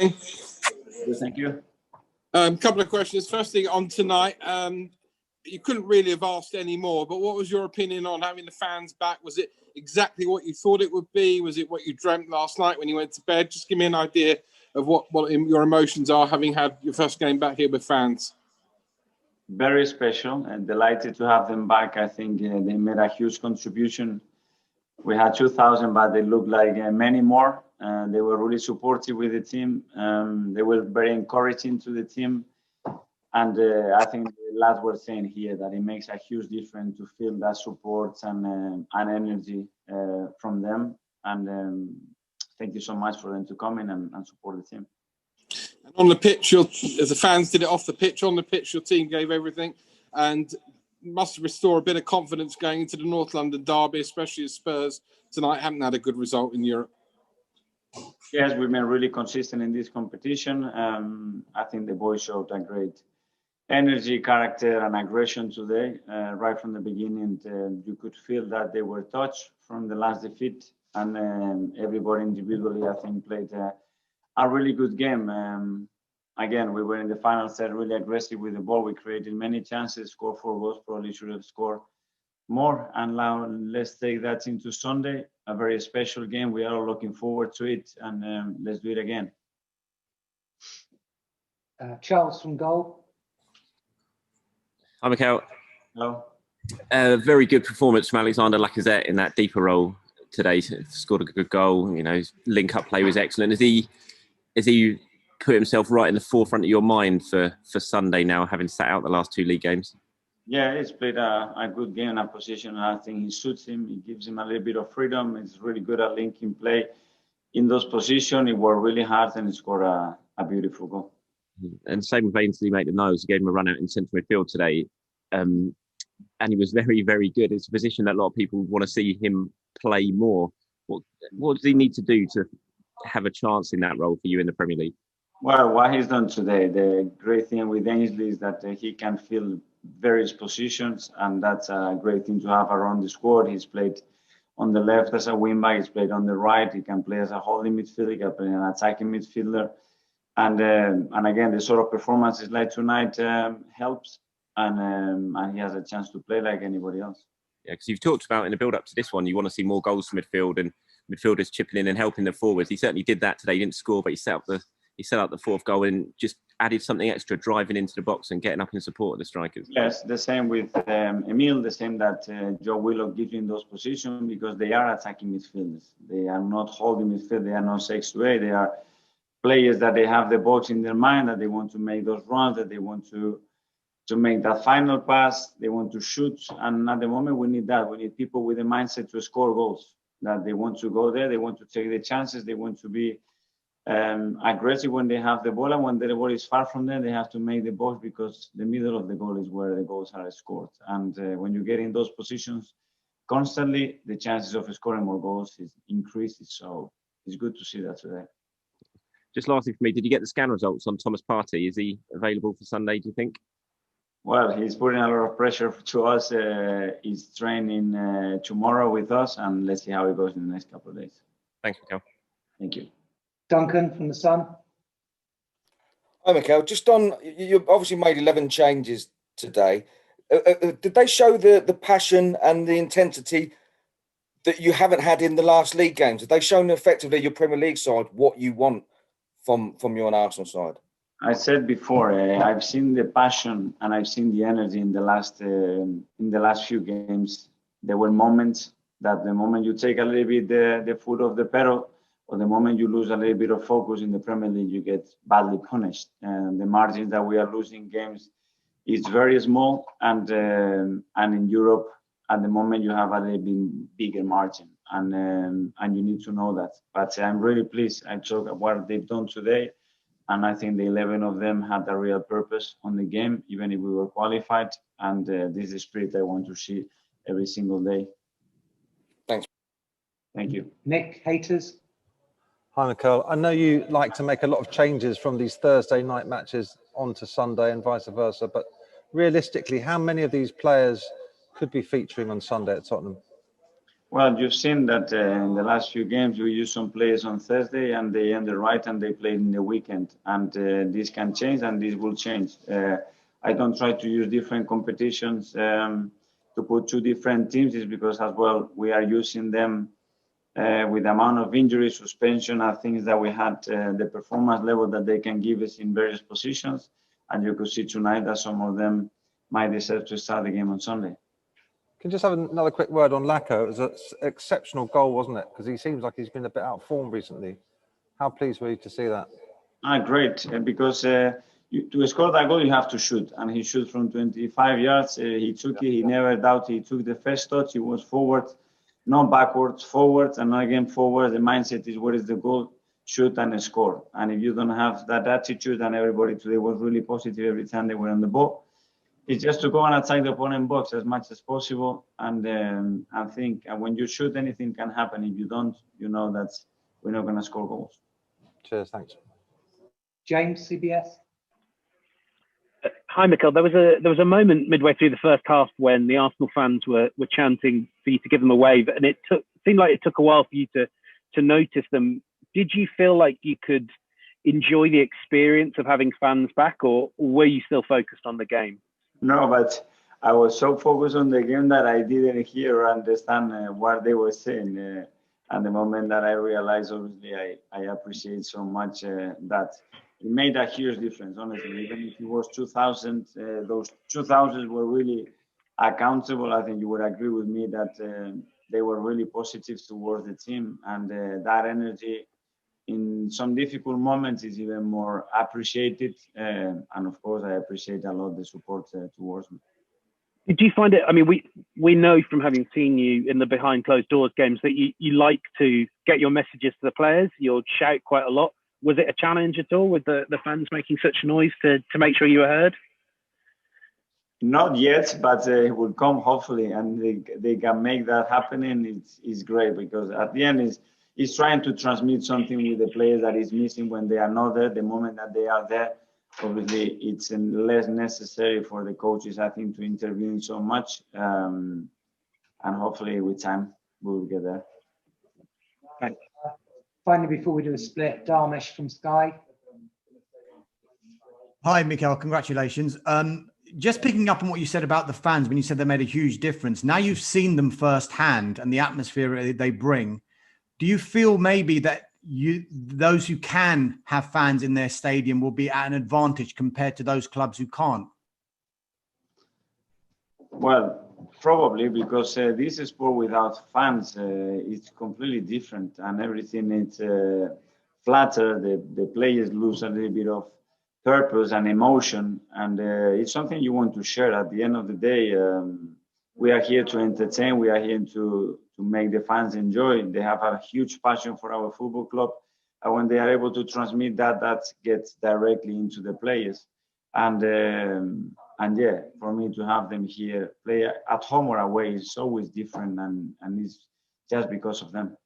Good, thank you. Couple of questions. Firstly, on tonight, you couldn't really have asked any more, but what was your opinion on having the fans back? Was it exactly what you thought it would be? Was it what you dreamt last night when you went to bed? Just give me an idea of what your emotions are having had your first game back here with fans. Very special and delighted to have them back. I think they made a huge contribution. We had 2,000, but they looked like many more. They were really supportive with the team. They were very encouraging to the team. And I think the lads were saying here that it makes a huge difference to feel that support and energy from them. And thank you so much for them to come in and support the team. And on the pitch, as the fans did it off the pitch, on the pitch, your team gave everything and must restore a bit of confidence going into the North London derby, especially as Spurs tonight haven't had a good result in Europe. Yes, we've been really consistent in this competition. I think the boys showed a great energy, character, and aggression today. Right from the beginning, you could feel that they were touched from the last defeat, and everybody individually, I think, played a really good game. Again, we were in the final set really aggressive with the ball. We created many chances, scored 4 goals, probably should have scored more. And now let's take that into Sunday, a very special game. We are all looking forward to it, and let's do it again. Charles from goal. Hi, Mikel. Hello. Very good performance from Alexander Lacazette in that deeper role today. Scored a good goal. You know, link-up play was excellent. Has he put himself right in the forefront of your mind for Sunday now, having sat out the last 2 league games? Yeah, he's played a good game in a position. I think he suits him. He gives him a little bit of freedom. He's really good at linking play in those positions. He worked really hard and he scored a beautiful goal. And same with Ainsley Maitland-Niles. He gave him a run out in central midfield today. And he was very, very good. It's a position that a lot of people want to see him play more. What does he need to do to have a chance in that role for you in the Premier League? Well, what he's done today, the great thing with Ainsley is that he can fill various positions, and that's a great thing to have around the squad. He's played on the left as a wing-back, he's played on the right, he can play as a holding midfielder, he can play an attacking midfielder. And again, the sort of performances like tonight helps, and he has a chance to play like anybody else. Yeah, because you've talked about in the build-up to this one, you want to see more goals from midfield and midfielders chipping in and helping the forwards. He certainly did that today. He didn't score, but he set up the 4th goal and just added something extra, driving into the box and getting up in support of the strikers. Yes, the same with Emil, the same that Joe Willock gives you in those positions, because they are attacking midfielders. They are not holding midfield. They are not 6-8. They are players that they have the box in their mind, that they want to make those runs, that they want to make that final pass, they want to shoot. And at the moment, we need that. We need people with a mindset to score goals, that they want to go there, they want to take the chances, they want to be aggressive when they have the ball, and when the ball is far from them, they have to make the box, because the middle of the goal is where the goals are scored. And when you get in those positions constantly, the chances of scoring more goals is increases. So it's good to see that today. Just lastly for me, did you get the scan results on Thomas Partey? Is he available for Sunday, do you think? Well, he's putting a lot of pressure to us. He's training tomorrow with us, and let's see how it goes in the next couple of days. Thanks, Mikel. Thank you. Duncan from The Sun. Hi, Mikel. Just on, you obviously made 11 changes today. Did they show the passion and the intensity that you haven't had in the last league games? Have they shown effectively your Premier League side what you want from your Arsenal side? I said before, I've seen the passion and I've seen the energy in the last few games. There were moments that the moment you take a little bit the foot off the pedal, or the moment you lose a little bit of focus in the Premier League, you get badly punished. And the margins that we are losing games is very small. And in Europe, at the moment, you have a little bit bigger margin, and you need to know that. But I'm really pleased. I talk about what they've done today. And I think the 11 of them had a real purpose on the game, even if we were qualified. And this is the spirit I want to see every single day. Thanks. Thank you. Nick, Haters. Hi, Mikel. I know you like to make a lot of changes from these Thursday night matches onto Sunday and vice versa, but realistically, how many of these players could be featuring on Sunday at Tottenham? Well, you've seen that in the last few games we used some players on Thursday and they ended right and they played in the weekend. And this can change and this will change. I don't try to use different competitions to put two different teams, is because as well we are using them with the amount of injury, suspension, and things that we had, the performance level that they can give us in various positions. And you could see tonight that some of them might deserve to start the game on Sunday. Can you just have another quick word on Laca? It was an exceptional goal, wasn't it? Because he seems like he's been a bit out of form recently. How pleased were you to see that? Great, because to score that goal, you have to shoot. And he shot from 25 yards. He took it. He never doubted. He took the first touch. He was forward, not backwards, forward, and not again forward. The mindset is, where is the goal? Shoot and score. And if you don't have that attitude, and everybody today was really positive every time they were on the ball, it's just to go and attack the opponent box as much as possible. And I think when you shoot, anything can happen. If you don't, you know that we're not going to score goals. Cheers, thanks. James, CBS. Hi, Mikel. There was a moment midway through the first half when the Arsenal fans were chanting for you to give them a wave, and it seemed like it took a while for you to notice them. Did you feel like you could enjoy the experience of having fans back, or were you still focused on the game? No, but I was so focused on the game that I didn't hear or understand what they were saying. And the moment that I realized, obviously, I appreciate so much that it made a huge difference, honestly. Even if it was 2,000, those 2,000 were really accountable. I think you would agree with me that they were really positive towards the team. And that energy in some difficult moments is even more appreciated. And of course, I appreciate a lot the support towards me. Did you find it? I mean, we know from having seen you in the behind closed doors games that you like to get your messages to the players. You'll shout quite a lot. Was it a challenge at all with the fans making such noise to make sure you were heard? Not yet, but it will come hopefully, and they can make that happen. And it's great, because at the end is trying to transmit something with the players that is missing when they are not there. The moment that they are there, obviously it's less necessary for the coaches, I think, to intervene so much. And hopefully with time we'll get there. Thanks. Finally, before we do a split, Dharmesh from Sky. Hi, Mikel. Congratulations. Just picking up on what you said about the fans, when you said they made a huge difference. Now you've seen them firsthand and the atmosphere they bring. Do you feel maybe that those who can have fans in their stadium will be at an advantage compared to those clubs who can't? Well, probably, because this sport without fans is completely different, and everything is flatter. The players lose a little bit of purpose and emotion, and it's something you want to share. At the end of the day, we are here to entertain. We are here to make the fans enjoy. They have a huge passion for our football club, and when they are able to transmit that, that gets directly into the players. And yeah, for me to have them here play at home or away is always different, and it's just because of them.